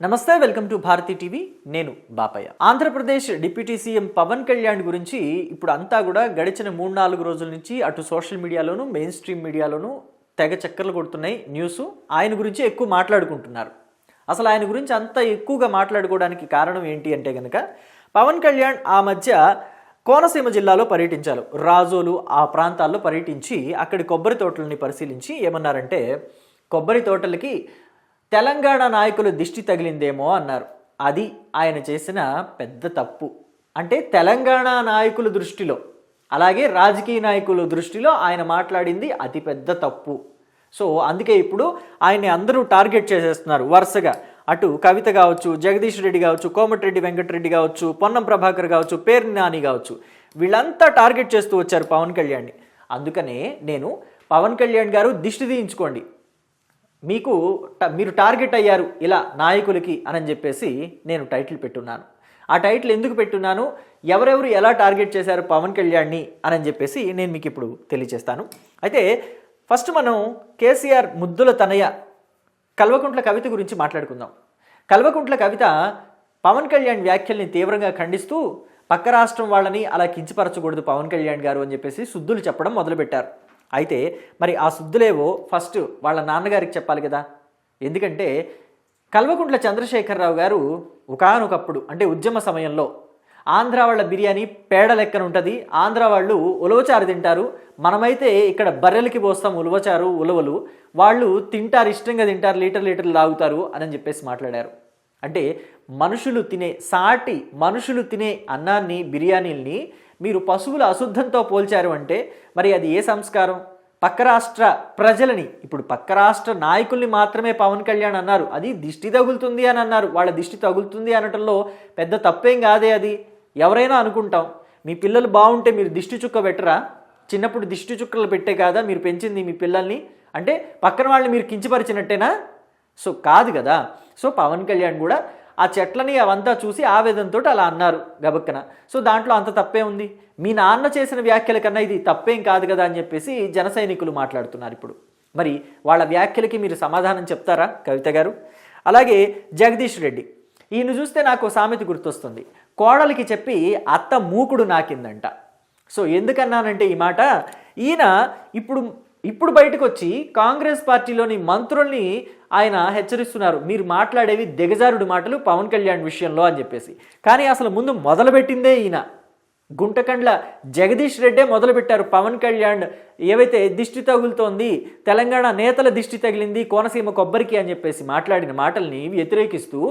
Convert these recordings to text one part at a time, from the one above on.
నమస్తే, welcome to Bharati TV. నేను Bapayya. Andhra Pradesh deputy CM Pawan Kalyan గురించి ఇప్పుడు అంతా కూడా గడిచిన 3-4 రోజుల నుంచి అటు సోషల్ మీడియాలోను మెయిన్ స్ట్రీమ్ మీడియాలోను తెగ చక్కర్లు కొడుతున్నాయి న్యూస్. ఆయన గురించి ఎక్కువ మాట్లాడుకుంటున్నారు. అసలు ఆయన గురించి అంత ఎక్కువగా మాట్లాడుకోవడానికి కారణం ఏంటి అంటే కనుక, పవన్ కళ్యాణ్ ఆ మధ్య కోనసీమ జిల్లాలో పర్యటించారు. రాజోలు ఆ ప్రాంతాల్లో పర్యటించి అక్కడి కొబ్బరి తోటలని పరిశీలించి ఏమన్నారంటే, కొబ్బరి తోటలకి తెలంగాణ నాయకుల దిష్టి తగిలిందేమో అన్నారు. అది ఆయన చేసిన పెద్ద తప్పు. అంటే తెలంగాణ నాయకుల దృష్టిలో, అలాగే రాజకీయ నాయకుల దృష్టిలో ఆయన మాట్లాడింది అతి పెద్ద తప్పు. సో అందుకే ఇప్పుడు ఆయన్ని అందరూ టార్గెట్ చేసేస్తున్నారు వరుసగా. అటు కవిత కావచ్చు, జగదీష్ రెడ్డి కావచ్చు, కోమటిరెడ్డి వెంకటరెడ్డి కావచ్చు, పొన్నం ప్రభాకర్ కావచ్చు, పేర్ని నాని కావచ్చు, వీళ్ళంతా టార్గెట్ చేస్తూ వచ్చారు పవన్ కళ్యాణ్ని. అందుకనే నేను పవన్ కళ్యాణ్ గారు దిష్టి తీయించుకోండి, మీరు టార్గెట్ అయ్యారు ఇలా నాయకులకి అని చెప్పేసి నేను టైటిల్ పెట్టున్నాను. ఆ టైటిల్ ఎందుకు పెట్టున్నాను, ఎవరెవరు ఎలా టార్గెట్ చేశారు పవన్ కళ్యాణ్ని అని చెప్పేసి నేను మీకు ఇప్పుడు తెలియజేస్తాను. అయితే ఫస్ట్ మనం కేసీఆర్ ముద్దుల తనయ కల్వకుంట్ల కవిత గురించి మాట్లాడుకుందాం. కల్వకుంట్ల కవిత పవన్ కళ్యాణ్ వ్యాఖ్యల్ని తీవ్రంగా ఖండిస్తూ పక్క రాష్ట్రం వాళ్ళని అలా కించపరచకూడదు పవన్ కళ్యాణ్ గారు అని చెప్పేసి సుద్దులు చెప్పడం మొదలుపెట్టారు. అయితే మరి ఆ సుద్దులేవో ఫస్ట్ వాళ్ళ నాన్నగారికి చెప్పాలి కదా. ఎందుకంటే కల్వకుంట్ల చంద్రశేఖరరావు గారు ఒకానొకప్పుడు, అంటే ఉద్యమ సమయంలో, ఆంధ్ర వాళ్ళ బిర్యానీ పేడ లెక్కన ఉంటుంది, ఆంధ్ర వాళ్ళు ఉలవచారు తింటారు, మనమైతే ఇక్కడ బర్రెలకి పోస్తాం ఉలవచారు ఉలవలు, వాళ్ళు తింటారు, ఇష్టంగా తింటారు, లీటర్లు తాగుతారు అని చెప్పేసి మాట్లాడారు. అంటే మనుషులు తినే అన్నాన్ని, బిర్యానీల్ని మీరు పశువుల అశుద్ధంతో పోల్చారు అంటే మరి అది ఏ సంస్కారం? పక్క రాష్ట్ర ప్రజలని, ఇప్పుడు పక్క రాష్ట్ర నాయకుల్ని మాత్రమే పవన్ కళ్యాణ్ అన్నారు, అది దిష్టి తగులుతుంది అని అన్నారు. వాళ్ళ దిష్టి తగులుతుంది అనటంలో పెద్ద తప్పేం కాదే. అది ఎవరైనా అనుకుంటాం. మీ పిల్లలు బాగుంటే మీరు దిష్టి చుక్క పెట్టరా? చిన్నప్పుడు దిష్టి చుక్కలు పెట్టే కాదా మీరు పెంచింది మీ పిల్లల్ని? అంటే పక్కన వాళ్ళని మీరు కించపరిచినట్టేనా? సో కాదు కదా. సో పవన్ కళ్యాణ్ కూడా ఆ చెట్లని అవంతా చూసి ఆవేదనతో అలా అన్నారు గబక్కన. సో దాంట్లో అంత తప్పే ఉంది? మీ నాన్న చేసిన వ్యాఖ్యల కన్నా ఇది తప్పేం కాదు కదా అని చెప్పేసి జన సైనికులు మాట్లాడుతున్నారు ఇప్పుడు. మరి వాళ్ళ వ్యాఖ్యలకి మీరు సమాధానం చెప్తారా కవిత గారు? అలాగే జగదీష్ రెడ్డి, ఈయన చూస్తే నాకు సామెత గుర్తొస్తుంది, కోడలికి చెప్పి అత్త మూకుడు నాకిందంట. సో ఎందుకన్నానంటే ఈ మాట, ఈయన ఇప్పుడు బయటకు వచ్చి కాంగ్రెస్ పార్టీలోని మంత్రుల్ని ఆయన హెచ్చరిస్తున్నారు, మీరు మాట్లాడేవి దిగజారుడు మాటలు పవన్ కళ్యాణ్ విషయంలో అని చెప్పేసి. కానీ అసలు ముందు మొదలుపెట్టిందే ఈయన. గుంటకండ్ల జగదీష్ రెడ్డే మొదలుపెట్టారు. పవన్ కళ్యాణ్ ఏవైతే దిష్టి తగులుతోంది, తెలంగాణ నేతల దిష్టి తగిలింది కోనసీమ కొబ్బరికి అని చెప్పేసి మాట్లాడిన మాటల్ని వ్యతిరేకిస్తూ,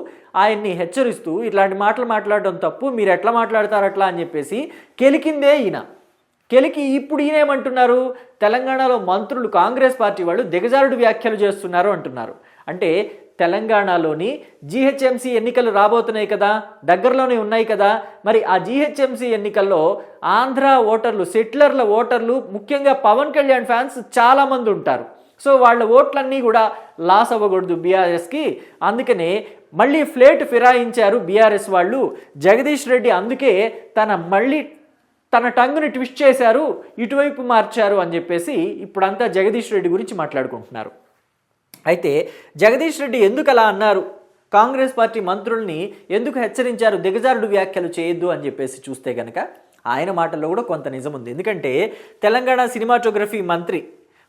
ఆయన్ని హెచ్చరిస్తూ, ఇట్లాంటి మాటలు మాట్లాడడం తప్పు, మీరు ఎట్లా మాట్లాడతారు అట్లా అని చెప్పేసి కెలికిందే ఈయన. ఇప్పుడు ఈయనేమంటున్నారు, తెలంగాణలో మంత్రులు కాంగ్రెస్ పార్టీ వాళ్ళు దిగజారుడు వ్యాఖ్యలు చేస్తున్నారు అంటున్నారు. అంటే తెలంగాణలోని జీహెచ్ఎంసీ ఎన్నికలు రాబోతున్నాయి కదా, దగ్గరలోనే ఉన్నాయి కదా. మరి ఆ జీహెచ్ఎంసీ ఎన్నికల్లో ఆంధ్ర ఓటర్లు, సెటిలర్ల ఓటర్లు, ముఖ్యంగా పవన్ కళ్యాణ్ ఫ్యాన్స్ చాలామంది ఉంటారు. సో వాళ్ళ ఓట్లన్నీ కూడా లాస్ అవ్వకూడదు బీఆర్ఎస్కి. అందుకనే మళ్ళీ ఫ్లేట్ ఫిరాయించారు బీఆర్ఎస్ వాళ్ళు. జగదీష్ రెడ్డి అందుకే తన టంగుని ట్విస్ట్ చేశారు, ఇటువైపు మార్చారు అని చెప్పేసి ఇప్పుడంతా జగదీష్ రెడ్డి గురించి మాట్లాడుకుంటున్నారు. అయితే జగదీష్ రెడ్డి ఎందుకు అలా అన్నారు, కాంగ్రెస్ పార్టీ మంత్రుల్ని ఎందుకు హెచ్చరించారు దిగజారుడు వ్యాఖ్యలు చేయొద్దు అని చెప్పేసి చూస్తే కనుక ఆయన మాటల్లో కూడా కొంత నిజం ఉంది. ఎందుకంటే తెలంగాణ సినిమాటోగ్రఫీ మంత్రి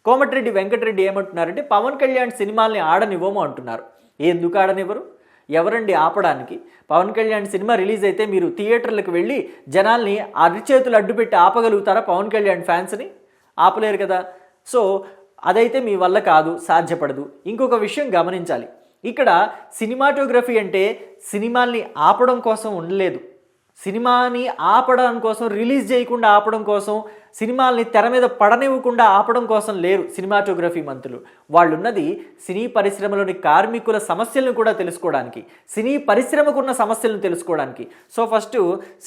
కోమటిరెడ్డి వెంకటరెడ్డి ఏమంటున్నారంటే, పవన్ కళ్యాణ్ సినిమాల్ని ఆడనివ్వము అంటున్నారు. ఎందుకు ఆడనివ్వరు? ఎవరండి ఆపడానికి? పవన్ కళ్యాణ్ సినిమా రిలీజ్ అయితే మీరు థియేటర్లకు వెళ్ళి జనాల్ని అరిచేతులు అడ్డుపెట్టి ఆపగలుగుతారా? పవన్ కళ్యాణ్ ఫ్యాన్స్ని ఆపలేరు కదా. సో అదైతే మీ వల్ల కాదు, సాధ్యపడదు. ఇంకొక విషయం గమనించాలి, ఇక్కడ సినిమాటోగ్రఫీ అంటే సినిమాల్ని ఆపడం కోసం ఉండలేదు, సినిమాని ఆపడం కోసం, రిలీజ్ చేయకుండా ఆపడం కోసం, సినిమాల్ని తెర మీద పడనివ్వకుండా ఆపడం కోసం లేరు సినిమాటోగ్రఫీ మంత్రులు. వాళ్ళున్నది సినీ పరిశ్రమలోని కార్మికుల సమస్యలను కూడా తెలుసుకోవడానికి, సినీ పరిశ్రమకున్న సమస్యలను తెలుసుకోవడానికి. So first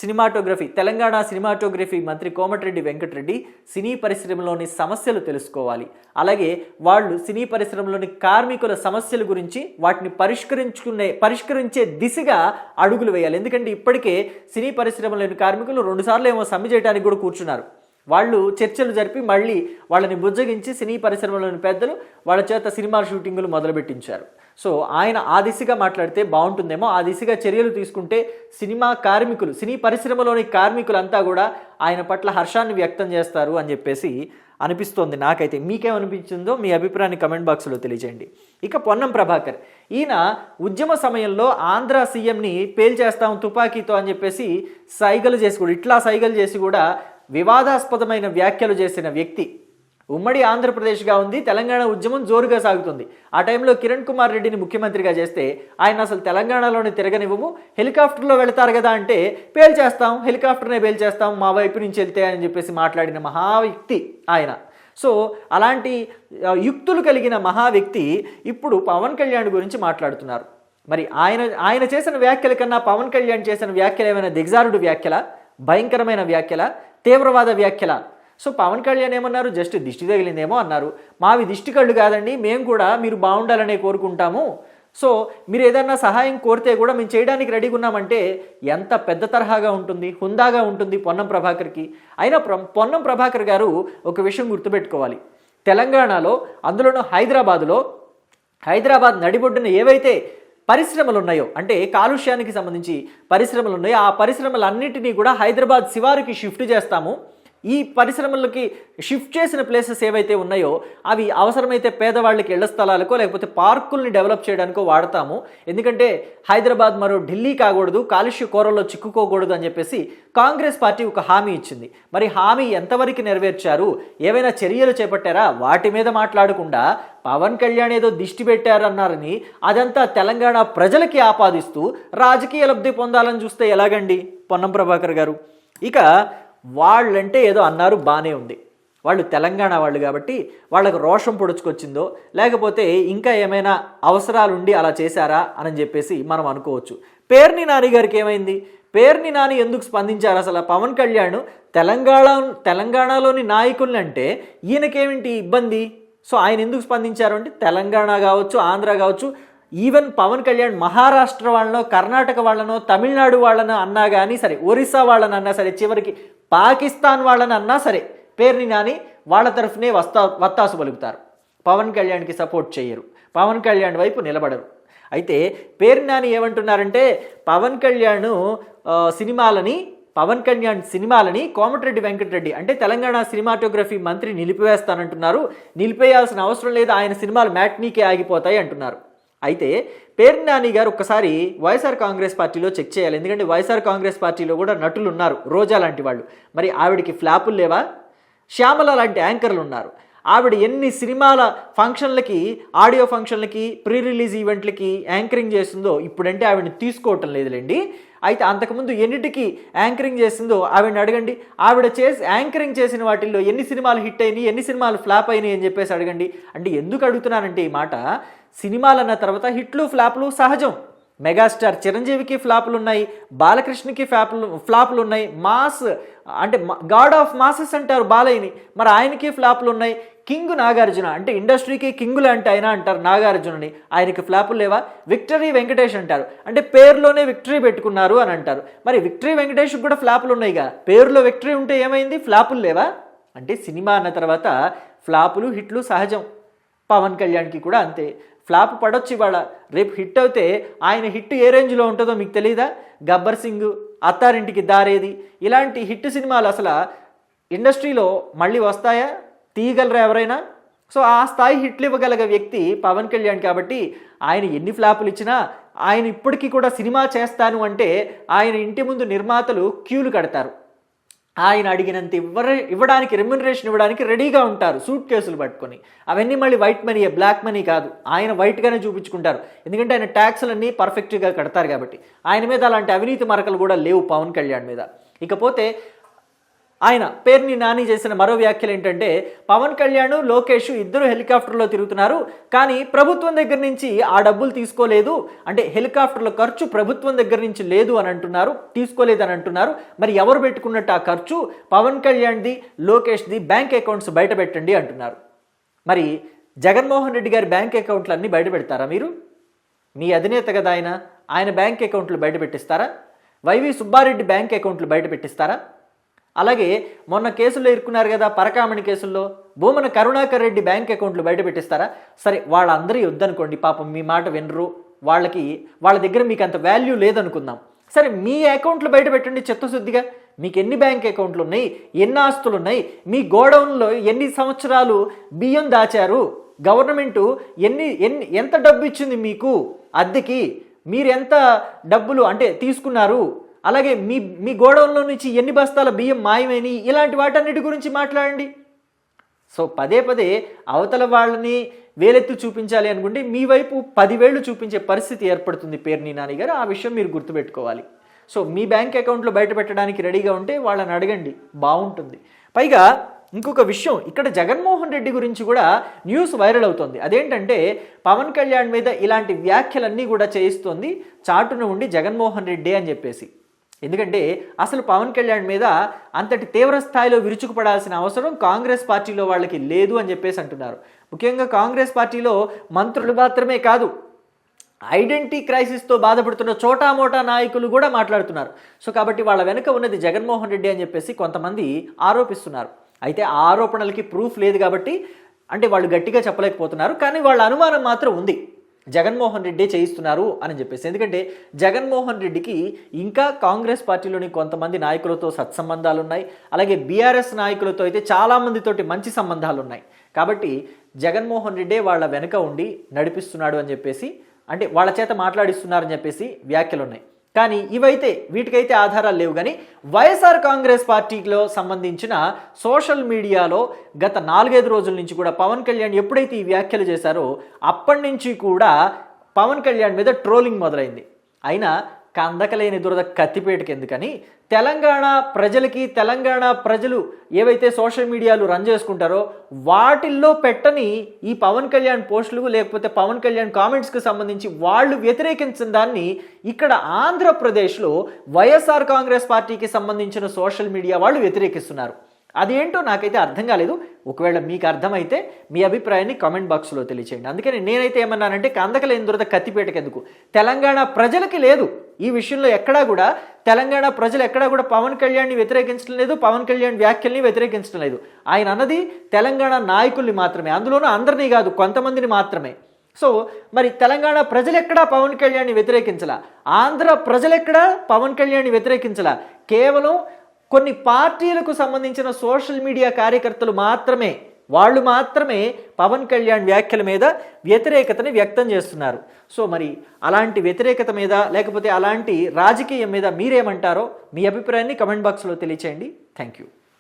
cinematography, Telangana cinematography మంత్రి కోమటిరెడ్డి వెంకటరెడ్డి సినీ పరిశ్రమలోని సమస్యలు తెలుసుకోవాలి. అలాగే వాళ్ళు సినీ పరిశ్రమలోని కార్మికుల సమస్యల గురించి వాటిని పరిష్కరించే దిశగా అడుగులు వేయాలి. ఎందుకంటే ఇప్పటికే సినీ పరిశ్రమలోని కార్మికులు 2 సార్లు ఏమో సమ్మె చేయడానికి కూడా కూర్చున్నారు. వాళ్ళు చర్చలు జరిపి మళ్ళీ వాళ్ళని బుజ్జగించి సినీ పరిశ్రమలోని పెద్దలు వాళ్ళ చేత సినిమా షూటింగులు మొదలుపెట్టించారు. సో ఆయన ఆ దిశగా మాట్లాడితే బాగుంటుందేమో, ఆ దిశగా చర్యలు తీసుకుంటే సినిమా కార్మికులు, సినీ పరిశ్రమలోని కార్మికులంతా కూడా ఆయన పట్ల హర్షాన్ని వ్యక్తం చేస్తారు అని చెప్పేసి అనిపిస్తోంది నాకైతే. మీకేమనిపించిందో మీ అభిప్రాయాన్ని కమెంట్ బాక్స్లో తెలియజేయండి. ఇక పొన్నం ప్రభాకర్, ఈయన ఉద్యమ సమయంలో ఆంధ్ర సీఎంని పేల్చేస్తాం తుపాకీతో అని చెప్పేసి సైగలు చేసి కూడా, ఇట్లా సైగలు చేసి కూడా వివాదాస్పదమైన వ్యాఖ్యలు చేసిన వ్యక్తి. ఉమ్మడి ఆంధ్రప్రదేశ్గా ఉంది, తెలంగాణ ఉద్యమం జోరుగా సాగుతుంది. ఆ టైంలో కిరణ్ కుమార్ రెడ్డిని ముఖ్యమంత్రిగా చేస్తే ఆయన అసలు తెలంగాణలోని తిరగనివ్వము, హెలికాప్టర్లో వెళతారు కదా అంటే పేల్చేస్తాం, హెలికాప్టర్నే పేల్చేస్తాం మా వైపు నుంచి వెళ్తే అని చెప్పేసి మాట్లాడిన మహా వ్యక్తి ఆయన. సో అలాంటి యుక్తులు కలిగిన మహా వ్యక్తి ఇప్పుడు పవన్ కళ్యాణ్ గురించి మాట్లాడుతున్నారు. మరి ఆయన చేసిన వ్యాఖ్యల కన్నా పవన్ కళ్యాణ్ చేసిన వ్యాఖ్యలు ఏమైనా దిగజారుడు వ్యాఖ్యల, భయంకరమైన వ్యాఖ్యల, తీవ్రవాద వ్యాఖ్యల? సో పవన్ కళ్యాణ్ ఏమన్నారు, జస్ట్ దిష్టి తగిలిందేమో అన్నారు. మావి దిష్టి కళ్ళు కాదండి, మేము కూడా మీరు బాగుండాలనే కోరుకుంటాము. సో మీరు ఏదన్నా సహాయం కోరితే కూడా మేము చేయడానికి రెడీగా ఉన్నామంటే ఎంత పెద్ద తరహాగా ఉంటుంది, హుందాగా ఉంటుంది పొన్నం ప్రభాకర్కి. అయినా పొన్నం ప్రభాకర్ గారు ఒక విషయం గుర్తుపెట్టుకోవాలి. తెలంగాణలో, అందులోనూ హైదరాబాద్ నడిబొడ్డున ఏవైతే పరిశ్రమలు ఉన్నాయో, అంటే కాలుష్యానికి సంబంధించి పరిశ్రమలు ఉన్నాయో, ఆ పరిశ్రమలన్నింటినీ కూడా హైదరాబాద్ శివారుకి షిఫ్ట్ చేస్తాము. ఈ పరిశ్రమలకి షిఫ్ట్ చేసిన ప్లేసెస్ ఏవైతే ఉన్నాయో అవి అవసరమైతే పేదవాళ్ళకి ఇళ్ల స్థలాలకో లేకపోతే పార్కుల్ని డెవలప్ చేయడానికో వాడతాము. ఎందుకంటే హైదరాబాద్ మరో ఢిల్లీ కాకూడదు, కాలుష్య కోరల్లో చిక్కుకోకూడదు అని చెప్పేసి కాంగ్రెస్ పార్టీ ఒక హామీ ఇచ్చింది. మరి హామీ ఎంతవరకు నెరవేర్చారు, ఏవైనా చర్యలు చేపట్టారా? వాటి మీద మాట్లాడకుండా పవన్ కళ్యాణ్ ఏదో దిష్టి పెట్టారన్నారని అదంతా తెలంగాణ ప్రజలకి ఆపాదిస్తూ రాజకీయ లబ్ధి పొందాలని చూస్తే ఎలాగండి పొన్నం ప్రభాకర్ గారు? ఇక వాళ్ళంటే ఏదో అన్నారు, బాగానే ఉంది, వాళ్ళు తెలంగాణ వాళ్ళు కాబట్టి వాళ్ళకు రోషం పొడుచుకొచ్చిందో లేకపోతే ఇంకా ఏమైనా అవసరాలుండి అలా చేశారా అని చెప్పేసి మనం అనుకోవచ్చు. పేర్ని నాని గారికి ఏమైంది? పేర్ని నాని ఎందుకు స్పందించారు అసలు? పవన్ కళ్యాణ్ తెలంగాణలోని నాయకుల్ని అంటే ఈయనకేమిటి ఇబ్బంది? సో ఆయన ఎందుకు స్పందించారు అంటే తెలంగాణ కావచ్చు, ఆంధ్ర కావచ్చు, ఈవెన్ పవన్ కళ్యాణ్ మహారాష్ట్ర వాళ్ళనో, కర్ణాటక వాళ్ళనో, తమిళనాడు వాళ్ళనో అన్నా కానీ సరే, ఒరిస్సా వాళ్ళని అన్నా సరే, చివరికి పాకిస్తాన్ వాళ్ళని అన్నా సరే పేర్ని నాని వాళ్ళ తరఫునే వత్తాసు పలుకుతారు. పవన్ కళ్యాణ్కి సపోర్ట్ చేయరు, పవన్ కళ్యాణ్ వైపు నిలబడరు. అయితే పేర్ని నాని ఏమంటున్నారంటే పవన్ కళ్యాణ్ సినిమాలని కోమటిరెడ్డి వెంకటరెడ్డి అంటే తెలంగాణ సినిమాటోగ్రఫీ మంత్రి నిలిపివేస్తానంటున్నారు. నిలిపేయాల్సిన అవసరం లేదు, ఆయన సినిమాలు మ్యాట్నీకే ఆగిపోతాయి అంటున్నారు. అయితే పేర్ని నాని గారు ఒక్కసారి వైఎస్ఆర్ కాంగ్రెస్ పార్టీలో చెక్ చేయాలి. ఎందుకంటే వైఎస్ఆర్ కాంగ్రెస్ పార్టీలో కూడా నటులు ఉన్నారు, రోజా లాంటి వాళ్ళు. మరి ఆవిడికి ఫ్లాపులు లేవా? శ్యామల లాంటి యాంకర్లు ఉన్నారు. ఆవిడ ఎన్ని సినిమాల ఫంక్షన్లకి, ఆడియో ఫంక్షన్లకి, ప్రీ రిలీజ్ ఈవెంట్లకి యాంకరింగ్ చేస్తుందో ఇప్పుడంటే ఆవిడని తీసుకోవటం లేదులేండి. అయితే అంతకుముందు ఎన్నిటికి యాంకరింగ్ చేసిందో ఆవిడని అడగండి. ఆవిడ యాంకరింగ్ చేసిన వాటిల్లో ఎన్ని సినిమాలు హిట్ అయినాయి, ఎన్ని సినిమాలు ఫ్లాప్ అయినాయి అని చెప్పేసి అడగండి. అంటే ఎందుకు అడుగుతున్నానంటే ఈ మాట, సినిమాలు అన్న తర్వాత హిట్లు ఫ్లాపులు సహజం. మెగాస్టార్ చిరంజీవికి ఫ్లాపులు ఉన్నాయి, బాలకృష్ణకి ఫ్లాపులు ఉన్నాయి, మాస్ అంటే గాడ్ ఆఫ్ మాసెస్ అంటారు బాలయ్యని, మరి ఆయనకి ఫ్లాపులు ఉన్నాయి. కింగ్ నాగార్జున అంటే ఇండస్ట్రీకి కింగులు అంటే ఆయన అంటారు నాగార్జునని, ఆయనకి ఫ్లాపులు లేవా? విక్టరీ వెంకటేష్ అంటారు, అంటే పేరులోనే విక్టరీ పెట్టుకున్నారు అని అంటారు. మరి విక్టరీ వెంకటేష్కి కూడా ఫ్లాపులు ఉన్నాయిగా, పేరులో విక్టరీ ఉంటే ఏమైంది, ఫ్లాపులు లేవా? అంటే సినిమా అన్న తర్వాత ఫ్లాపులు హిట్లు సహజం. పవన్ కళ్యాణ్కి కూడా అంతే, ఫ్లాప్ పడొచ్చు ఇవాళ, రేపు హిట్ అవుతే ఆయన హిట్ ఏ రేంజ్లో ఉంటుందో మీకు తెలీదా? గబ్బర్ సింగ్, అత్తారింటికి దారేది, ఇలాంటి హిట్ సినిమాలు అసలు ఇండస్ట్రీలో మళ్ళీ వస్తాయా? తీయగలరా ఎవరైనా? సో ఆ స్థాయి హిట్లు ఇవ్వగలిగే వ్యక్తి పవన్ కళ్యాణ్ కాబట్టి ఆయన ఎన్ని ఫ్లాపులు ఇచ్చినా ఆయన ఇప్పటికీ కూడా సినిమా చేస్తాను అంటే ఆయన ఇంటి ముందు నిర్మాతలు క్యూలు కడతారు. ఆయన అడిగినంత ఇవ్వడానికి, రెమ్యునరేషన్ ఇవ్వడానికి రెడీగా ఉంటారు సూట్ కేసులు పట్టుకొని. అవన్నీ మళ్ళీ వైట్ మనీ, బ్లాక్ మనీ కాదు, ఆయన వైట్గానే చూపించుకుంటారు. ఎందుకంటే ఆయన ట్యాక్స్లన్నీ పర్ఫెక్ట్గా కడతారు కాబట్టి. ఆయన మీద అలాంటి అవినీతి మరకలు కూడా లేవు పవన్ కళ్యాణ్ మీద. ఇకపోతే ఆయన పేర్ని నాని చేసిన మరో వ్యాఖ్యలు ఏంటంటే పవన్ కళ్యాణ్, లోకేష్ ఇద్దరు హెలికాప్టర్లో తిరుగుతున్నారు, కానీ ప్రభుత్వం దగ్గర నుంచి ఆ డబ్బులు తీసుకోలేదు, అంటే హెలికాప్టర్ల ఖర్చు ప్రభుత్వం దగ్గర నుంచి లేదు అని అంటున్నారు, తీసుకోలేదని అంటున్నారు. మరి ఎవరు పెట్టుకున్నట్టు ఆ ఖర్చు? పవన్ కళ్యాణ్ది, లోకేష్ది బ్యాంక్ అకౌంట్స్ బయట పెట్టండి అంటున్నారు. మరి జగన్మోహన్ రెడ్డి గారి బ్యాంక్ అకౌంట్లు అన్నీ బయట పెడతారా మీరు? మీ అధినేత కదా ఆయన బ్యాంక్ అకౌంట్లు బయట పెట్టిస్తారా? వైవి సుబ్బారెడ్డి బ్యాంక్ అకౌంట్లు బయట పెట్టిస్తారా? అలాగే మొన్న కేసుల్లో ఇరుక్కున్నారు కదా పరకామణి కేసుల్లో, భూమన కరుణాకర్ రెడ్డి బ్యాంక్ అకౌంట్లు బయట పెట్టిస్తారా? సరే వాళ్ళందరూ వద్దనుకోండి, పాపం మీ మాట వినరు, వాళ్ళ దగ్గర మీకు అంత వాల్యూ లేదనుకుందాం. సరే మీ అకౌంట్లు బయట పెట్టండి చిత్తశుద్ధిగా. మీకు ఎన్ని బ్యాంక్ అకౌంట్లు ఉన్నాయి, ఎన్ని ఆస్తులు ఉన్నాయి, మీ గోడౌన్లో ఎన్ని సంవత్సరాలు బియ్యం దాచారు, గవర్నమెంటు ఎంత డబ్బు ఇచ్చింది మీకు అద్దెకి, మీరు ఎంత డబ్బులు అంటే తీసుకున్నారు, అలాగే మీ గోడౌన్లో నుంచి ఎన్ని బస్తాల బియ్యం మాయమైనవి, ఇలాంటి వాటన్నిటి గురించి మాట్లాడండి. సో పదే పదే అవతల వాళ్ళని వేలెత్తి చూపించాలి అనుకుంటే మీ వైపు 10 వేళ్ళు చూపించే పరిస్థితి ఏర్పడుతుంది పేర్ని నాని గారు. ఆ విషయం మీరు గుర్తుపెట్టుకోవాలి. సో మీ బ్యాంక్ అకౌంట్లో బయట పెట్టడానికి రెడీగా ఉంటే వాళ్ళని అడగండి, బాగుంటుంది. పైగా ఇంకొక విషయం, ఇక్కడ జగన్మోహన్ రెడ్డి గురించి కూడా న్యూస్ వైరల్ అవుతుంది. అదేంటంటే పవన్ కళ్యాణ్ మీద ఇలాంటి వ్యాఖ్యలన్నీ కూడా చేయిస్తోంది చాటున ఉండి జగన్మోహన్ రెడ్డి అని చెప్పేసి. ఎందుకంటే అసలు పవన్ కళ్యాణ్ మీద అంతటి తీవ్ర స్థాయిలో విరుచుకుపడాల్సిన అవసరం కాంగ్రెస్ పార్టీలో వాళ్ళకి లేదు అని చెప్పేసి అంటున్నారు. ముఖ్యంగా కాంగ్రెస్ పార్టీలో మంత్రులు మాత్రమే కాదు, ఐడెంటిటీ క్రైసిస్తో బాధపడుతున్న చోటామోటా నాయకులు కూడా మాట్లాడుతున్నారు. సో కాబట్టి వాళ్ళ వెనుక ఉన్నది జగన్మోహన్ రెడ్డి అని చెప్పేసి కొంతమంది ఆరోపిస్తున్నారు. అయితే ఆ ఆరోపణలకి ప్రూఫ్ లేదు కాబట్టి అంటే వాళ్ళు గట్టిగా చెప్పలేకపోతున్నారు. కానీ వాళ్ళ అనుమానం మాత్రం ఉంది, జగన్మోహన్ రెడ్డి చేయిస్తున్నారు అని చెప్పేసి. ఎందుకంటే జగన్మోహన్ రెడ్డికి ఇంకా కాంగ్రెస్ పార్టీలోని కొంతమంది నాయకులతో సత్సంబంధాలు ఉన్నాయి, అలాగే బీఆర్ఎస్ నాయకులతో అయితే చాలామందితోటి మంచి సంబంధాలు ఉన్నాయి. కాబట్టి జగన్మోహన్ రెడ్డే వాళ్ళ వెనుక ఉండి నడిపిస్తున్నాడు అని చెప్పేసి, అంటే వాళ్ళ చేత మాట్లాడిస్తున్నారని చెప్పేసి వ్యాఖ్యలు ఉన్నాయి. కానీ వీటికైతే ఆధారాలు లేవు. కానీ వైఎస్ఆర్ కాంగ్రెస్ పార్టీలో సంబంధించిన సోషల్ మీడియాలో గత 4-5 రోజుల నుంచి కూడా పవన్ కళ్యాణ్ ఎప్పుడైతే ఈ వ్యాఖ్యలు చేశారో అప్పటి నుంచి కూడా పవన్ కళ్యాణ్ మీద ట్రోలింగ్ మొదలైంది. అయినా కందకలేని దురద కత్తిపేటకి ఎందుకని తెలంగాణ ప్రజలు ఏవైతే సోషల్ మీడియాలు రన్ చేసుకుంటారో వాటిల్లో పెట్టని ఈ పవన్ కళ్యాణ్ పోస్టులు లేకపోతే పవన్ కళ్యాణ్ కామెంట్స్కి సంబంధించి వాళ్ళు వ్యతిరేకించిన దాన్ని ఇక్కడ ఆంధ్రప్రదేశ్లో వైఎస్ఆర్ కాంగ్రెస్ పార్టీకి సంబంధించిన సోషల్ మీడియా వాళ్ళు వ్యతిరేకిస్తున్నారు. అదేంటో నాకైతే అర్థం కాలేదు. ఒకవేళ మీకు అర్థమైతే మీ అభిప్రాయాన్ని కామెంట్ బాక్స్లో తెలియచేయండి. అందుకని నేనైతే ఏమన్నానంటే కందకలేని దురద కత్తిపేటకి ఎందుకు, తెలంగాణ ప్రజలకి లేదు ఈ విషయంలో ఎక్కడా కూడా. తెలంగాణ ప్రజలు ఎక్కడా కూడా పవన్ కళ్యాణ్ని వ్యతిరేకించడం లేదు, పవన్ కళ్యాణ్ వ్యాఖ్యల్ని వ్యతిరేకించడం లేదు. ఆయన అన్నది తెలంగాణ నాయకుల్ని మాత్రమే, అందులోనూ అందరినీ కాదు కొంతమందిని మాత్రమే. సో మరి తెలంగాణ ప్రజలెక్కడా పవన్ కళ్యాణ్ని వ్యతిరేకించలా, ఆంధ్ర ప్రజలెక్కడా పవన్ కళ్యాణ్ని వ్యతిరేకించలా. కేవలం కొన్ని పార్టీలకు సంబంధించిన సోషల్ మీడియా కార్యకర్తలు వాళ్ళు మాత్రమే పవన్ కళ్యాణ్ వ్యాఖ్యల మీద వ్యతిరేకతని వ్యక్తం చేస్తున్నారు. సో మరి అలాంటి వ్యతిరేకత మీద లేకపోతే అలాంటి రాజకీయం మీద మీరేమంటారో మీ అభిప్రాయాన్ని కమెంట్ బాక్స్లో తెలియచేయండి. Thank you.